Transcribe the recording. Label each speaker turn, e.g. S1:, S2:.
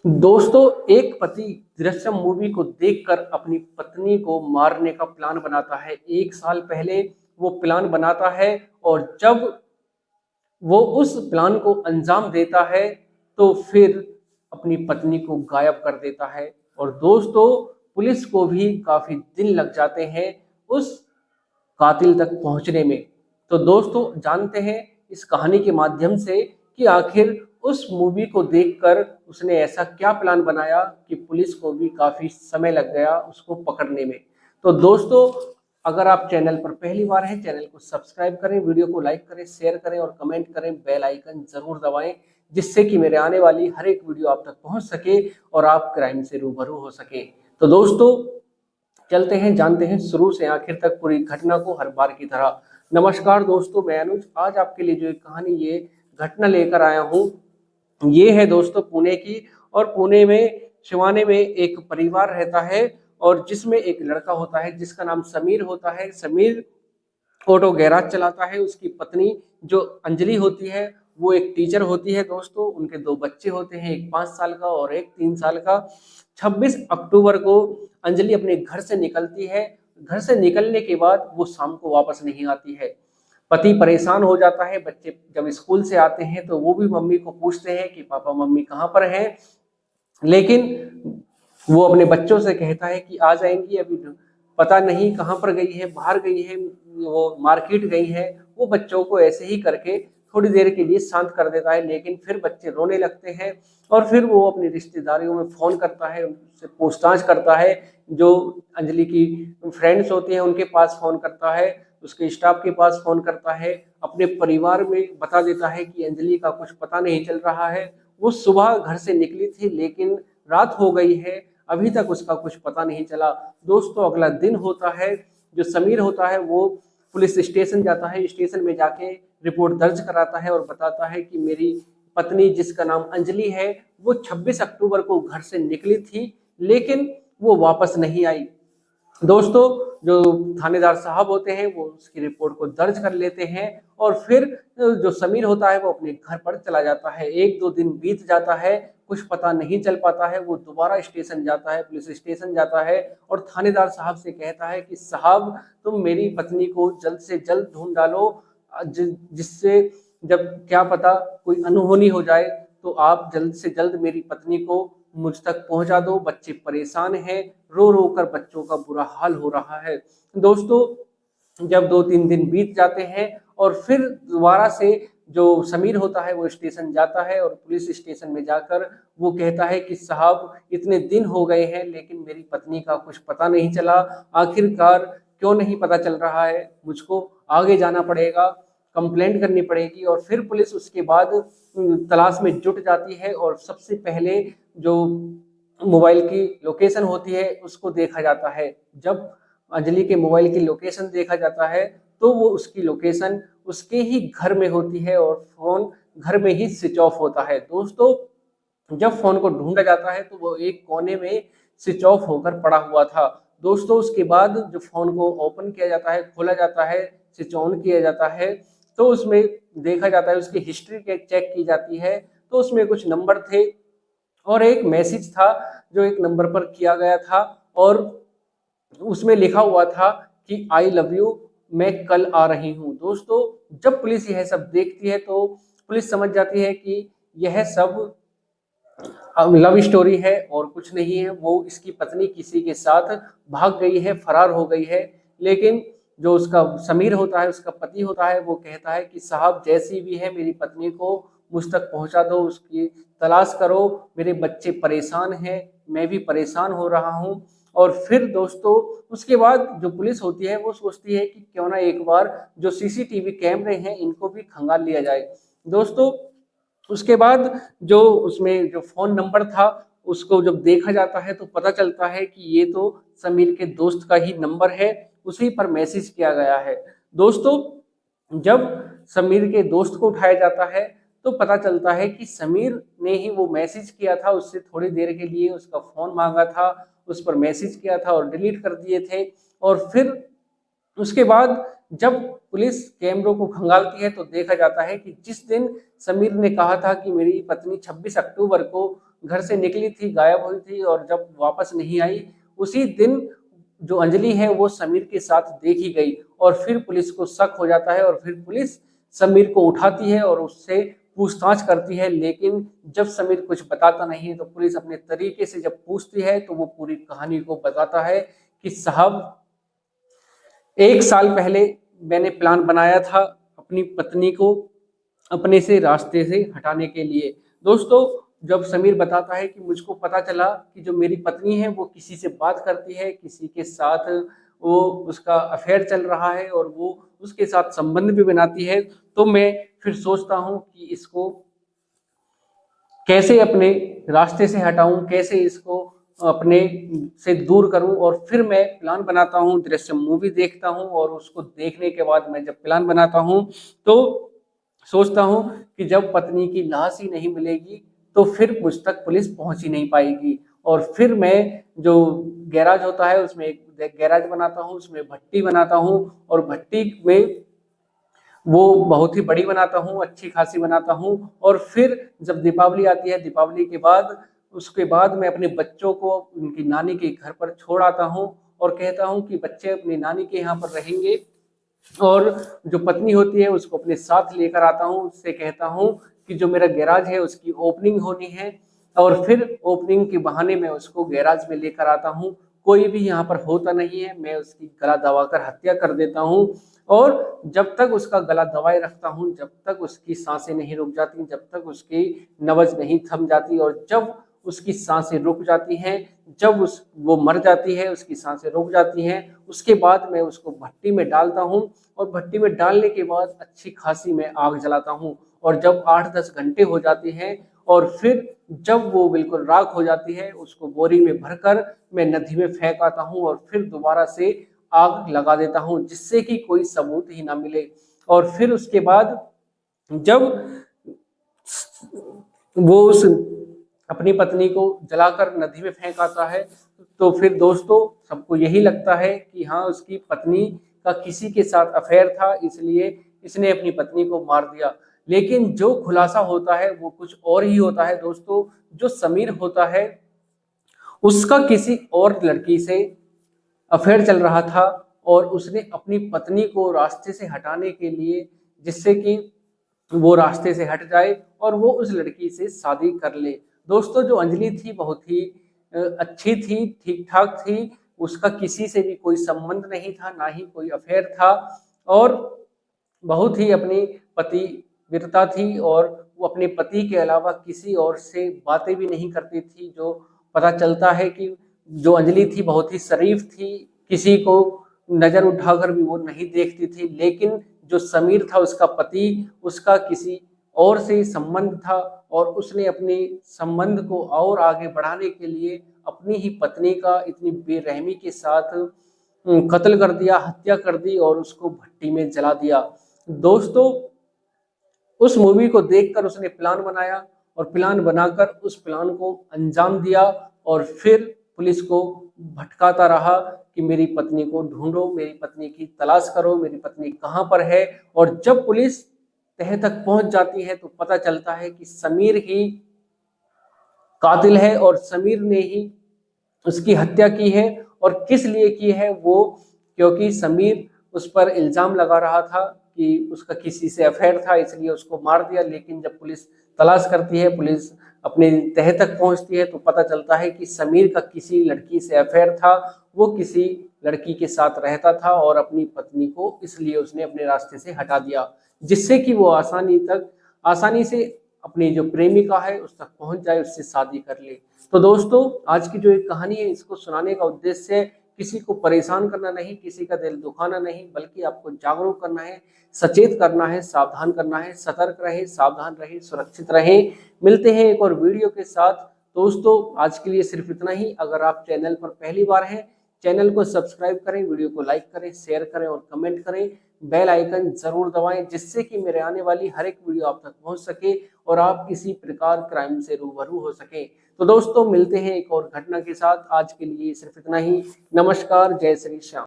S1: दोस्तों, एक पति दृश्यम मूवी को देखकर अपनी पत्नी को मारने का प्लान बनाता है। 1 साल पहले वो प्लान बनाता है और जब वो उस प्लान को अंजाम देता है तो फिर अपनी पत्नी को गायब कर देता है। और दोस्तों, पुलिस को भी काफी दिन लग जाते हैं उस कातिल तक पहुंचने में। तो दोस्तों, जानते हैं इस कहानी के माध्यम से कि आखिर उस मूवी को देखकर उसने ऐसा क्या प्लान बनाया कि पुलिस को भी काफी समय लग गया उसको पकड़ने में। तो दोस्तों, अगर आप चैनल पर पहली बार हैं, चैनल को सब्सक्राइब करें, वीडियो को लाइक करें, शेयर करें और कमेंट करें, बेल आइकन जरूर दबाएं, जिससे कि मेरे आने वाली हर एक वीडियो आप तक पहुंच सके और आप क्राइम से रूबरू हो सके। तो दोस्तों, चलते हैं, जानते हैं शुरू से आखिर तक पूरी घटना को हर बार की तरह। नमस्कार दोस्तों, मैं अनुज आज आपके लिए जो एक कहानी ये घटना लेकर आया हूँ, ये है दोस्तों पुणे की। और पुणे में शिवाने में एक परिवार रहता है और जिसमें एक लड़का होता है जिसका नाम समीर होता है। समीर ऑटो गैराज चलाता है। उसकी पत्नी जो अंजलि होती है वो एक टीचर होती है। दोस्तों, उनके 2 बच्चे होते हैं, एक 5 साल का और एक 3 साल का। 26 अक्टूबर को अंजलि अपने घर से निकलती है। घर से निकलने के बाद वो शाम को वापस नहीं आती है। पति परेशान हो जाता है। बच्चे जब स्कूल से आते हैं तो वो भी मम्मी को पूछते हैं कि पापा मम्मी कहाँ पर हैं, लेकिन वो अपने बच्चों से कहता है कि आ जाएंगी, अभी पता नहीं कहाँ पर गई है, बाहर गई है, वो मार्केट गई है। वो बच्चों को ऐसे ही करके थोड़ी देर के लिए शांत कर देता है, लेकिन फिर बच्चे रोने लगते हैं और फिर वो अपनी रिश्तेदारियों में फोन करता है, उनसे पूछताछ करता है। जो अंजलि की फ्रेंड्स होती हैं उनके पास फोन करता है, उसके स्टाफ के पास फोन करता है, अपने परिवार में बता देता है कि अंजलि का कुछ पता नहीं चल रहा है। वो सुबह घर से निकली थी लेकिन रात हो गई है, अभी तक उसका कुछ पता नहीं चला। दोस्तों, अगला दिन होता है। जो समीर होता है वो पुलिस स्टेशन जाता है। स्टेशन में जाके रिपोर्ट दर्ज कराता है और बताता है कि मेरी पत्नी जिसका नाम अंजलि है वो 26 अक्टूबर को घर से निकली थी लेकिन वो वापस नहीं आई। दोस्तों, जो थानेदार साहब होते हैं वो उसकी रिपोर्ट को दर्ज कर लेते हैं और फिर जो समीर होता है वो अपने घर पर चला जाता है। 1-2 दिन बीत जाता है, कुछ पता नहीं चल पाता है। वो दोबारा स्टेशन जाता है, पुलिस स्टेशन जाता है और थानेदार साहब से कहता है कि साहब, तुम मेरी पत्नी को जल्द से जल्द ढूंढ डालो, जिससे जब क्या पता कोई अनहोनी हो जाए तो आप जल्द से जल्द मेरी पत्नी को मुझ तक पहुंचा दो। बच्चे परेशान हैं, रो रो कर बच्चों का बुरा हाल हो रहा है। दोस्तों, जब 2-3 दिन बीत जाते हैं और फिर दोबारा से जो समीर होता है वो स्टेशन जाता है और पुलिस स्टेशन में जाकर वो कहता है कि साहब, इतने दिन हो गए हैं लेकिन मेरी पत्नी का कुछ पता नहीं चला, आखिरकार क्यों नहीं पता चल रहा है, मुझको आगे जाना पड़ेगा, कंप्लेंट करनी पड़ेगी। और फिर पुलिस उसके बाद तलाश में जुट जाती है और सबसे पहले जो मोबाइल की लोकेशन होती है उसको देखा जाता है। जब अंजलि के मोबाइल की लोकेशन देखा जाता है तो वो उसकी लोकेशन उसके ही घर में होती है और फोन घर में ही स्विच ऑफ होता है। दोस्तों, जब फोन को ढूंढा जाता है तो वो एक कोने में स्विच ऑफ होकर पड़ा हुआ था। दोस्तों, उसके बाद जो फोन को ओपन किया जाता है, खोला जाता है, स्विच ऑन किया जाता है तो उसमें देखा जाता है, उसकी हिस्ट्री चेक की जाती है तो उसमें कुछ नंबर थे और एक मैसेज था जो एक नंबर पर किया गया था और उसमें लिखा हुआ था कि आई लव यू, मैं कल आ रही हूँ। दोस्तों, जब पुलिस यह सब देखती है तो पुलिस समझ जाती है कि यह सब लव स्टोरी है और कुछ नहीं है। वो इसकी पत्नी किसी के साथ भाग गई है, फरार हो गई है। लेकिन जो उसका समीर होता है, उसका पति होता है, वो कहता है कि साहब, जैसी भी है मेरी पत्नी को मुझ तक पहुंचा दो, उसकी तलाश करो, मेरे बच्चे परेशान हैं, मैं भी परेशान हो रहा हूं। और फिर दोस्तों, उसके बाद जो पुलिस होती है वो सोचती है कि क्यों ना एक बार जो सीसीटीवी कैमरे हैं इनको भी खंगाल लिया जाए। दोस्तों, उसके बाद जो उसमें जो फोन नंबर था उसको जब देखा जाता है तो पता चलता है कि ये तो समीर के दोस्त का ही नंबर है, उसी पर मैसेज किया गया है। दोस्तों, जब समीर के दोस्त को उठाया जाता है तो पता चलता है कि समीर ने ही वो मैसेज किया था, उससे थोड़ी देर के लिए उसका फोन मांगा था, उस पर मैसेज किया था और डिलीट कर दिए थे। और फिर उसके बाद जब पुलिस कैमरों को खंगालती है तो देखा जाता है कि जिस दिन समीर ने कहा था कि मेरी पत्नी 26 अक्टूबर को घर से निकली थी, गायब हुई थी और जब वापस नहीं आई, उसी दिन जो अंजलि है वो समीर के साथ देखी गई और फिर पुलिस को शक हो जाता है और फिर पुलिस समीर को उठाती है और उससे पूछताछ करती है। लेकिन जब समीर कुछ बताता नहीं है तो पुलिस अपने तरीके से जब पूछती है तो वो पूरी कहानी को बताता है कि साहब, 1 साल पहले मैंने प्लान बनाया था अपनी पत्नी को अपने से रास्ते से हटाने के लिए। दोस्तों, जब समीर बताता है कि मुझको पता चला कि जो मेरी पत्नी है वो किसी से बात करती है, किसी के साथ वो उसका अफेयर चल रहा है और वो उसके साथ संबंध भी बनाती है, तो मैं फिर सोचता हूँ कि इसको कैसे अपने रास्ते से हटाऊं, कैसे इसको अपने से दूर करूं। और फिर मैं प्लान बनाता हूं, दृश्यम मूवी देखता हूं और उसको देखने के बाद मैं जब प्लान बनाता हूं तो सोचता हूं कि जब पत्नी की लाश ही नहीं मिलेगी तो फिर मुझ तक पुलिस पहुंच ही नहीं पाएगी। और फिर मैं जो गैराज होता है उसमें एक गैराज बनाता हूं, उसमें भट्टी बनाता हूं और भट्टी में वो बहुत ही बड़ी बनाता हूँ, अच्छी खासी बनाता हूँ। और फिर जब दीपावली आती है, दीपावली के बाद उसके बाद मैं अपने बच्चों को उनकी नानी के घर पर छोड़ आता हूँ और कहता हूँ कि बच्चे अपनी नानी के यहाँ पर रहेंगे और जो पत्नी होती है उसको अपने साथ लेकर आता हूँ। उससे कहता हूँ कि जो मेरा गैराज है उसकी ओपनिंग होनी है और फिर ओपनिंग के बहाने मैं उसको गैराज में लेकर आता हूँ। कोई भी यहाँ पर होता नहीं है, मैं उसकी गला दबाकर हत्या कर देता हूँ और जब तक उसका गला दबाए रखता हूँ, जब तक उसकी सांसें नहीं रुक जाती, जब तक उसकी नब्ज नहीं थम जाती और जब उसकी सांसें रुक जाती हैं, जब वो मर जाती है, उसकी सांसें रुक जाती हैं, उसके बाद मैं उसको भट्टी में डालता हूँ और भट्टी में डालने के बाद अच्छी खासी मैं आग जलाता हूँ। और जब 8-10 घंटे हो जाते हैं और फिर जब वो बिल्कुल राख हो जाती है, उसको बोरी में भरकर मैं नदी में फेंक आता हूँ और फिर दोबारा से आग लगा देता हूँ जिससे कि कोई सबूत ही ना मिले। और फिर उसके बाद जब वो उस अपनी पत्नी को जलाकर नदी में फेंक आता है तो फिर दोस्तों सबको यही लगता है कि हाँ, उसकी पत्नी का किसी के साथ अफेयर था, इसलिए इसने अपनी पत्नी को मार दिया। लेकिन जो खुलासा होता है वो कुछ और ही होता है दोस्तों। जो समीर होता है उसका किसी और लड़की से अफेयर चल रहा था और उसने अपनी पत्नी को रास्ते से हटाने के लिए, जिससे कि वो रास्ते से हट जाए और वो उस लड़की से शादी कर ले। दोस्तों, जो अंजलि थी बहुत ही अच्छी थी, ठीक ठाक थी, उसका किसी से भी कोई संबंध नहीं था, ना ही कोई अफेयर था और बहुत ही अपनी पतिव्रता थी और वो अपने पति के अलावा किसी और से बातें भी नहीं करती थी। जो पता चलता है कि जो अंजलि थी बहुत ही शरीफ थी, किसी को नजर उठाकर भी वो नहीं देखती थी। लेकिन जो समीर था उसका पति, उसका किसी और से संबंध था और उसने अपने संबंध को और आगे बढ़ाने के लिए अपनी ही पत्नी का इतनी बेरहमी के साथ कत्ल कर दिया, हत्या कर दी और उसको भट्टी में जला दिया। दोस्तों, उस मूवी को देखकर उसने प्लान बनाया और प्लान बनाकर उस प्लान को अंजाम दिया और फिर पुलिस को भटकाता रहा कि मेरी पत्नी को ढूंढो, मेरी पत्नी की तलाश करो, मेरी पत्नी कहाँ पर है। और जब पुलिस तह तक पहुंच जाती है तो पता चलता है कि समीर ही कातिल है और समीर ने ही उसकी हत्या की है। और किस लिए की है वो, क्योंकि समीर उस पर इल्जाम लगा रहा था कि उसका किसी से अफेयर था, इसलिए उसको मार दिया। लेकिन जब पुलिस तलाश करती है, पुलिस अपने तह तक पहुंचती है तो पता चलता है कि समीर का किसी लड़की से अफेयर था, वो किसी लड़की के साथ रहता था और अपनी पत्नी को इसलिए उसने अपने रास्ते से हटा दिया, जिससे कि वो आसानी से अपनी जो प्रेमिका है उस तक पहुंच जाए, उससे शादी कर ले। तो दोस्तों, आज की जो एक कहानी है इसको सुनाने का उद्देश्य किसी को परेशान करना नहीं, किसी का दिल दुखाना नहीं, बल्कि आपको जागरूक करना है, सचेत करना है, सावधान करना है। सतर्क रहे, सावधान रहे, सुरक्षित रहे। मिलते हैं एक और वीडियो के साथ। दोस्तों, आज के लिए सिर्फ इतना ही। अगर आप चैनल पर पहली बार हैं, चैनल को सब्सक्राइब करें, वीडियो को लाइक करें, शेयर करें और कमेंट करें। बेल आइकन जरूर दबाएं जिससे कि मेरे आने वाली हर एक वीडियो आप तक पहुंच सके और आप किसी प्रकार क्राइम से रूबरू हो सके। तो दोस्तों, मिलते हैं एक और घटना के साथ। आज के लिए सिर्फ इतना ही। नमस्कार, जय श्री श्याम।